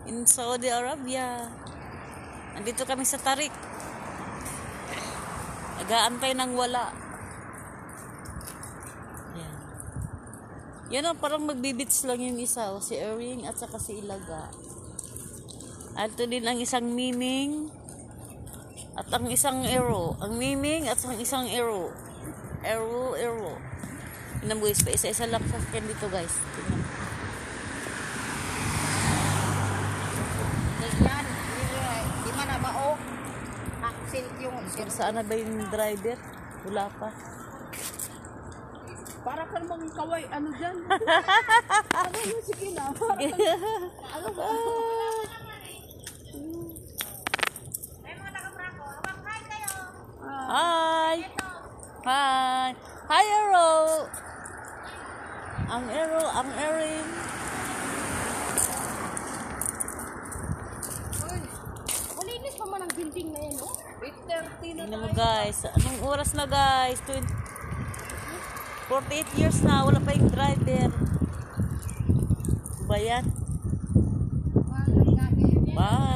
in Saudi Arabia. Andito kami sa Tarik. Nag-aantay ng wala. Yan. Yan o, parang magbibits lang yung isa. O, si Erwing at saka si Ilaga. At ito din ang isang Miming. At ang isang Ero. Ang Miming at ang isang Ero. Ero. Tingnan mo guys, pa isa-isa lang sa skin dito guys. Tingnan. Yan, di man na mao. Axel yung Kung saan na ba yung driver? Wala pa. para ka namang kaway, ano dyan? Ano yung sige na? Ano ba? Hi! Hi! Hi, Ero! Ang Erin. Malinis pa man ang building na yan, oh. 8:30 na Tingnan mo guys. Anong oras na guys? 48 years na. Wala pa yung driver. Ba yan? Bye!